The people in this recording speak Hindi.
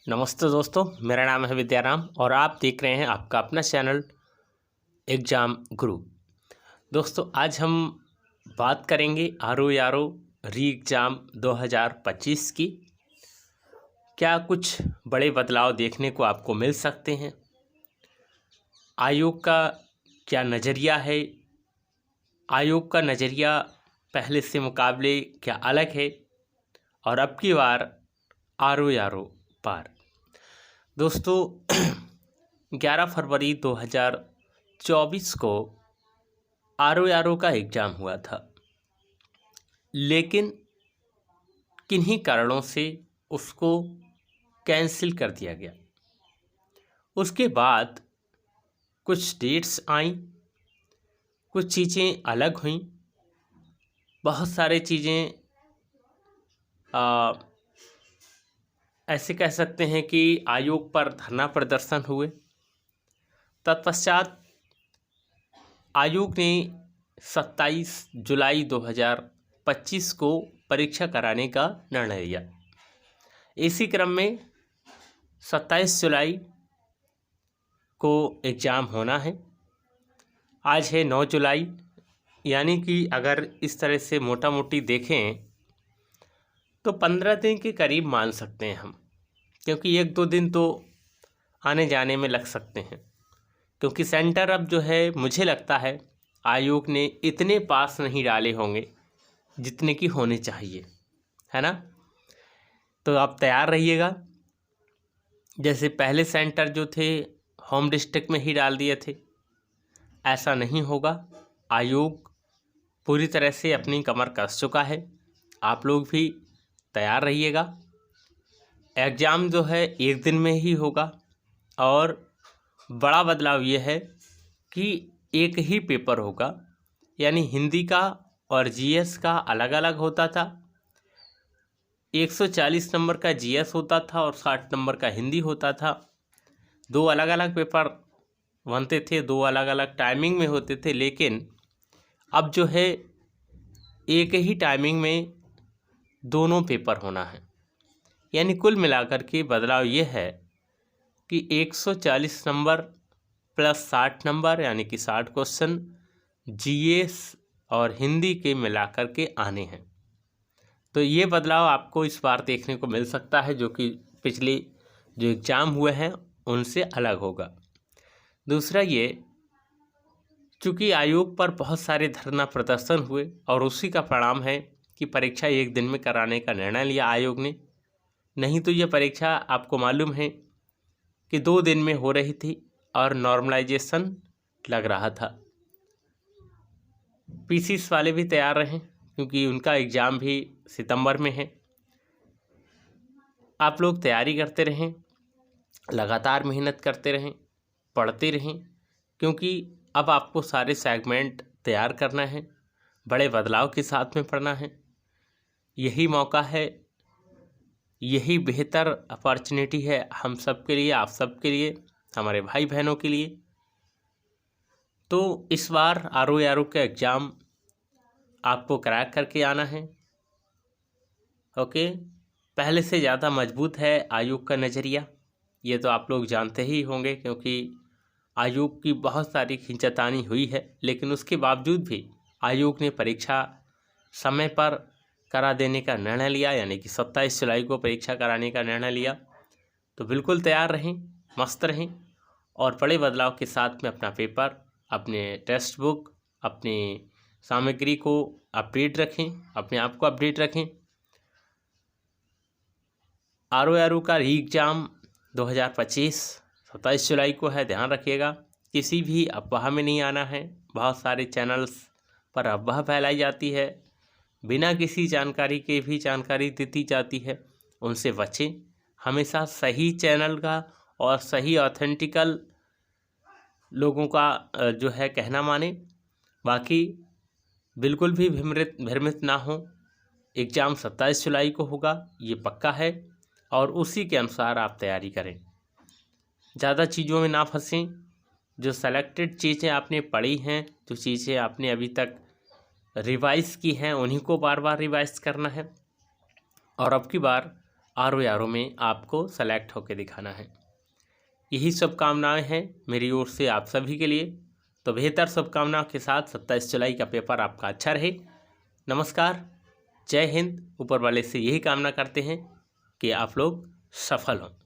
नमस्ते दोस्तों, मेरा नाम है विद्याराम और आप देख रहे हैं आपका अपना चैनल एग्ज़ाम गुरु। दोस्तों, आज हम बात करेंगे आरो यारो री एग्ज़ाम 2025 की। क्या कुछ बड़े बदलाव देखने को आपको मिल सकते हैं? आयोग का क्या नज़रिया है? आयोग का नज़रिया पहले से मुकाबले क्या अलग है? और अब की बार आरो यारो पार। दोस्तों, 11 फरवरी 2024 को आरो यारो का एग्ज़ाम हुआ था, लेकिन किन्हीं कारणों से उसको कैंसिल कर दिया गया। उसके बाद कुछ डेट्स आईं, कुछ चीज़ें अलग हुईं, बहुत सारे चीज़ें ऐसे कह सकते हैं कि आयोग पर धरना प्रदर्शन हुए। तत्पश्चात आयोग ने 27 जुलाई 2025 को परीक्षा कराने का निर्णय लिया। इसी क्रम में 27 जुलाई को एग्ज़ाम होना है। आज है 9 जुलाई, यानी कि अगर इस तरह से मोटा मोटी देखें तो 15 दिन के करीब मान सकते हैं हम, क्योंकि 1-2 दिन तो आने जाने में लग सकते हैं। क्योंकि सेंटर अब जो है, मुझे लगता है आयोग ने इतने पास नहीं डाले होंगे जितने की होने चाहिए, है ना। तो आप तैयार रहिएगा। जैसे पहले सेंटर जो थे होम डिस्ट्रिक्ट में ही डाल दिए थे, ऐसा नहीं होगा। आयोग पूरी तरह से अपनी कमर कस चुका है। आप लोग भी तैयार रहिएगा। एग्ज़ाम जो है 1 दिन में ही होगा और बड़ा बदलाव ये है कि एक ही पेपर होगा, यानी हिंदी का और जीएस का अलग अलग होता था। 140 नंबर का जीएस होता था और 60 नंबर का हिंदी होता था। 2 अलग अलग पेपर बनते थे, 2 अलग अलग टाइमिंग में होते थे, लेकिन अब जो है एक ही टाइमिंग में दोनों पेपर होना है। यानी कुल मिलाकर के बदलाव ये है कि 140 नंबर प्लस 60 नंबर, यानी कि 60 क्वेश्चन जीएस और हिंदी के मिलाकर के आने हैं। तो ये बदलाव आपको इस बार देखने को मिल सकता है, जो कि पिछले जो एग्ज़ाम हुए हैं उनसे अलग होगा। दूसरा ये, चूँकि आयोग पर बहुत सारे धरना प्रदर्शन हुए और उसी का परिणाम है कि परीक्षा 1 दिन में कराने का निर्णय लिया आयोग ने। नहीं तो ये परीक्षा आपको मालूम है कि 2 दिन में हो रही थी और नॉर्मलाइजेशन लग रहा था। पीसीस वाले भी तैयार रहें, क्योंकि उनका एग्ज़ाम भी सितंबर में है। आप लोग तैयारी करते रहें, लगातार मेहनत करते रहें, पढ़ते रहें, क्योंकि अब आपको सारे सेगमेंट तैयार करना है, बड़े बदलाव के साथ में पढ़ना है। यही मौका है, यही बेहतर अपॉर्चुनिटी है हम सब के लिए, आप सब के लिए, हमारे भाई बहनों के लिए। तो इस बार आरो यारो का एग्ज़ाम आपको क्रैक करके आना है। ओके, पहले से ज़्यादा मजबूत है आयोग का नज़रिया, ये तो आप लोग जानते ही होंगे, क्योंकि आयोग की बहुत सारी खींचातानी हुई है, लेकिन उसके बावजूद भी आयोग ने परीक्षा समय पर करा देने का निर्णय लिया, यानी कि 27 जुलाई को परीक्षा कराने का निर्णय लिया। तो बिल्कुल तैयार रहें, मस्त रहें और बड़े बदलाव के साथ में अपना पेपर, अपने टेक्स्ट बुक, अपनी सामग्री को अपडेट रखें, अपने आप को अपडेट रखें। आरो यारो का री एग्ज़ाम 2025 27 जुलाई को है, ध्यान रखिएगा। किसी भी अफवाह में नहीं आना है। बहुत सारे चैनल्स पर अफवाह फैलाई जाती है, बिना किसी जानकारी के भी जानकारी देती जाती है, उनसे बचें। हमेशा सही चैनल का और सही ऑथेंटिकल लोगों का जो है कहना माने। बाकी बिल्कुल भी भ्रमित ना हो। एग्ज़ाम 27 जुलाई को होगा, ये पक्का है, और उसी के अनुसार आप तैयारी करें। ज़्यादा चीज़ों में ना फंसें। जो सेलेक्टेड चीज़ें आपने पढ़ी हैं, जो चीज़ें आपने अभी तक रिवाइज़ की हैं, उन्हीं को बार बार रिवाइज़ करना है। और अब की बार RO में आपको सेलेक्ट होकर दिखाना है। यही शुभकामनाएं हैं मेरी ओर से आप सभी के लिए। तो बेहतर शुभकामनाओं के साथ 27 जुलाई का पेपर आपका अच्छा रहे। नमस्कार, जय हिंद। ऊपर वाले से यही कामना करते हैं कि आप लोग सफल हों।